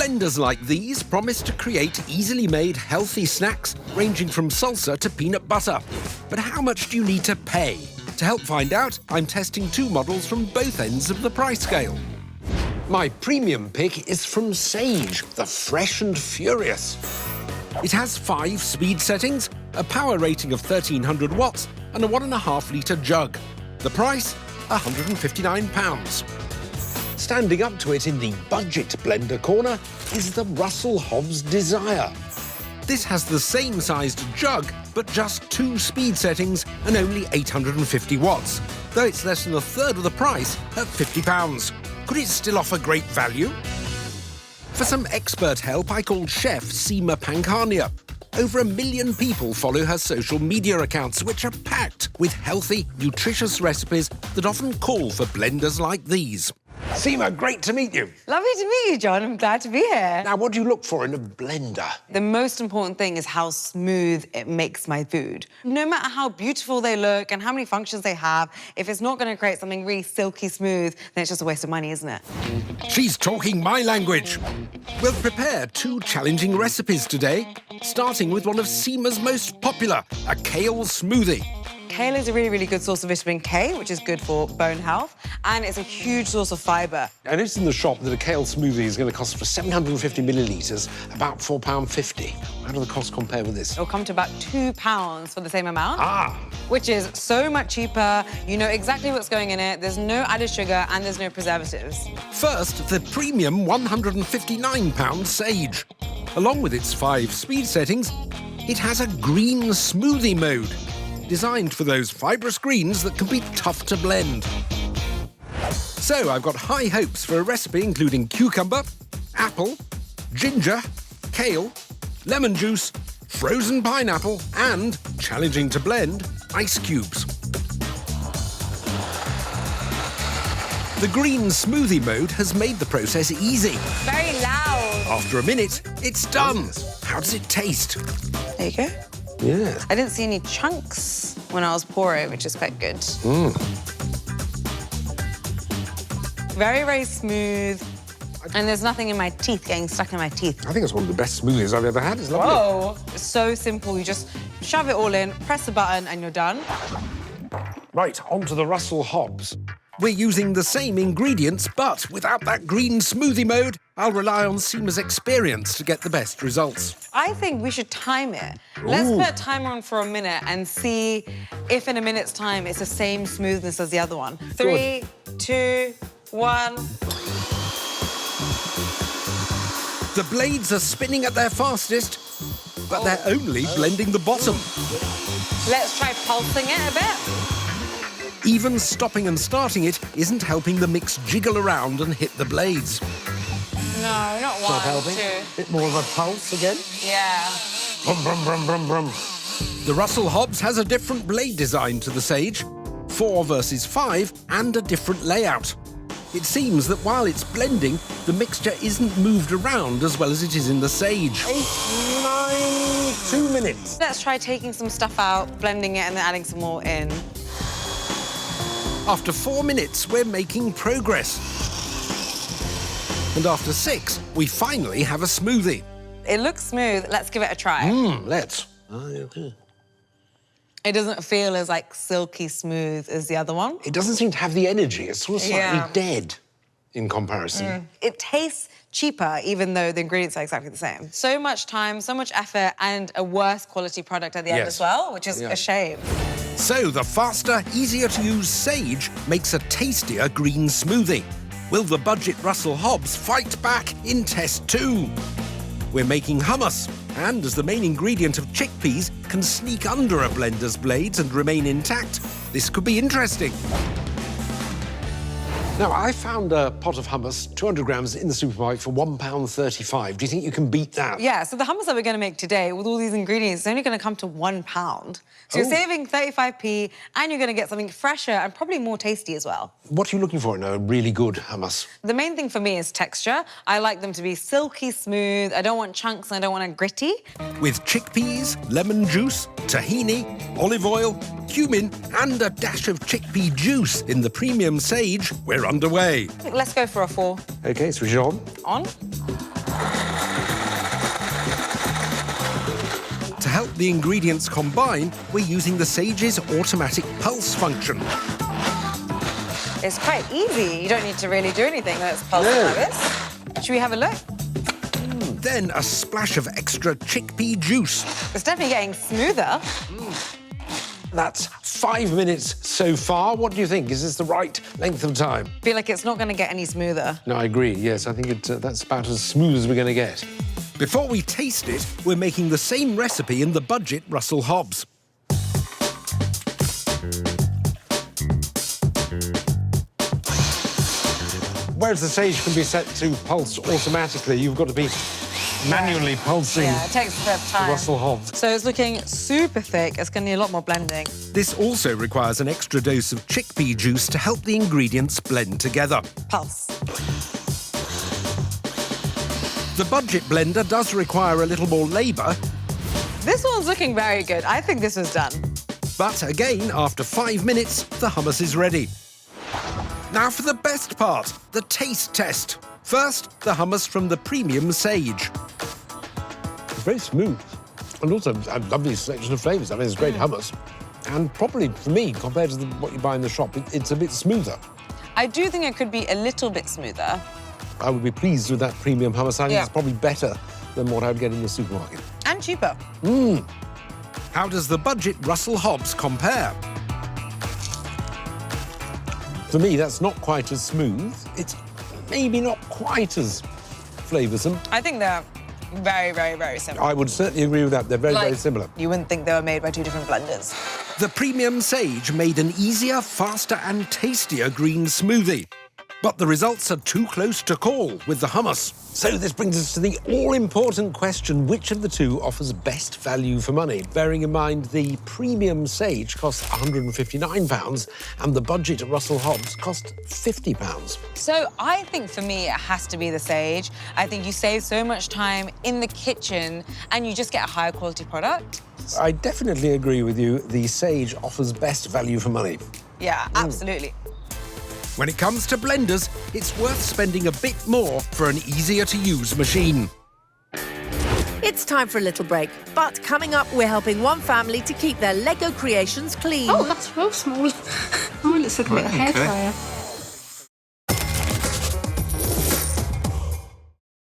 Blenders like these promise to create easily made, healthy snacks ranging from salsa to peanut butter. But how much do you need to pay? To help find out, I'm testing two models from both ends of the price scale. My premium pick is from Sage, the Fresh and Furious. It has 5 speed settings, a power rating of 1300 watts and a 1.5-litre jug. The price, £159. Standing up to it in the budget blender corner is the Russell Hobbs Desire. This has the same sized jug, but just 2 speed settings and only 850 watts, though it's less than a third of the price at £50. Could it still offer great value? For some expert help, I called chef Seema Pankhania. Over 1 million people follow her social media accounts, which are packed with healthy, nutritious recipes that often call for blenders like these. Seema, great to meet you. Lovely to meet you, John. I'm glad to be here. Now, what do you look for in a blender? The most important thing is how smooth it makes my food. No matter how beautiful they look and how many functions they have, if it's not going to create something really silky smooth, then it's just a waste of money, isn't it? She's talking my language. We'll prepare 2 challenging recipes today, starting with one of Seema's most popular, a kale smoothie. Kale is a really, really good source of vitamin K, which is good for bone health, and it's a huge source of fibre. I noticed in the shop that a kale smoothie is going to cost for 750 millilitres about £4.50. How do the costs compare with this? It'll come to about £2 for the same amount. Ah! Which is so much cheaper. You know exactly what's going in it. There's no added sugar and there's no preservatives. First, the premium £159 Sage. Along with its 5 speed settings, it has a green smoothie mode, designed for those fibrous greens that can be tough to blend. So I've got high hopes for a recipe including cucumber, apple, ginger, kale, lemon juice, frozen pineapple and, challenging to blend, ice cubes. The green smoothie mode has made the process easy. Very loud. After a minute, it's done. How does it taste? There you go. Yeah. I didn't see any chunks when I was pouring, which is quite good. Very, very smooth. And there's nothing in my teeth getting stuck in my teeth. I think it's one of the best smoothies I've ever had. It's lovely. Whoa. It's so simple. You just shove it all in, press the button, and you're done. Right, on to the Russell Hobbs. We're using the same ingredients, but without that green smoothie mode, I'll rely on Seema's experience to get the best results. I think we should time it. Let's put a timer on for a minute and see if in a minute's time it's the same smoothness as the other one. 3, 2, 1. The blades are spinning at their fastest, but they're only blending the bottom. Let's try pulsing it a bit. Even stopping and starting it isn't helping the mix jiggle around and hit the blades. No, not one, Not helping. 2. Bit more of a pulse again. Yeah. Brum, brum, brum, brum, brum. The Russell Hobbs has a different blade design to the Sage, 4 versus 5, and a different layout. It seems that while it's blending, the mixture isn't moved around as well as it is in the Sage. 8, 9, 2 minutes. Let's try taking some stuff out, blending it, and then adding some more in. After 4 minutes, we're making progress. And after 6, we finally have a smoothie. It looks smooth. Let's give it a try. Let's. It doesn't feel as, like, silky smooth as the other one. It doesn't seem to have the energy. It's sort of slightly dead in comparison. It tastes cheaper, even though the ingredients are exactly the same. So much time, so much effort, and a worse quality product at the end as well, which is a shame. So the faster, easier-to-use Sage makes a tastier green smoothie. Will the budget Russell Hobbs fight back in test 2? We're making hummus, and as the main ingredient of chickpeas can sneak under a blender's blades and remain intact, this could be interesting. Now, I found a pot of hummus, 200 grams, in the supermarket for £1.35. Do you think you can beat that? Yeah, so the hummus that we're going to make today, with all these ingredients, is only going to come to £1. So you're saving 35p, and you're going to get something fresher and probably more tasty as well. What are you looking for in a really good hummus? The main thing for me is texture. I like them to be silky smooth. I don't want chunks and I don't want it gritty. With chickpeas, lemon juice, tahini, olive oil, cumin, and a dash of chickpea juice in the premium Sage, we're underway. Let's go for a 4. OK, switch it on. On. help the ingredients combine, we're using the Sage's automatic pulse function. It's quite easy. You don't need to really do anything when it's pulsing like this. Should we have a look? Then a splash of extra chickpea juice. It's definitely getting smoother. That's 5 minutes so far. What do you think? Is this the right length of time? I feel like it's not going to get any smoother. No, I agree. Yes, I think that's about as smooth as we're going to get. Before we taste it, we're making the same recipe in the budget Russell Hobbs. Whereas the Sage can be set to pulse automatically, you've got to be manually pulsing. Yeah, it takes a bit of time. Russell Hobbs. So it's looking super thick. It's going to need a lot more blending. This also requires an extra dose of chickpea juice to help the ingredients blend together. Pulse. The budget blender does require a little more labour, This one's looking very good. I think this was done. but again, after 5 minutes, the hummus is ready. Now for the best part, the taste test. First, the hummus from the premium Sage. It's very smooth. And also a lovely selection of flavours. I mean, it's great hummus. And probably, for me, compared to what you buy in the shop, it's a bit smoother. I do think it could be a little bit smoother. I would be pleased with that premium hummus. I think Yeah. it's probably better than what I would get in the supermarket. And cheaper. How does the budget Russell Hobbs compare? For me, that's not quite as smooth. It's maybe not quite as flavoursome. I think they're very, very, very similar. I would certainly agree with that. They're very, very similar. You wouldn't think they were made by two different blenders. The premium Sage made an easier, faster and tastier green smoothie. But the results are too close to call with the hummus. So this brings us to the all-important question, which of the two offers best value for money? Bearing in mind the premium Sage costs £159 and the budget Russell Hobbs cost £50. So I think for me, it has to be the Sage. I think you save so much time in the kitchen and you just get a higher quality product. I definitely agree with you. The Sage offers best value for money. Yeah, absolutely. When it comes to blenders, it's worth spending a bit more for an easier-to-use machine. It's time for a little break, but coming up, we're helping one family to keep their Lego creations clean. Oh, that's real small. Oh, it looks like a bit of a hairdryer.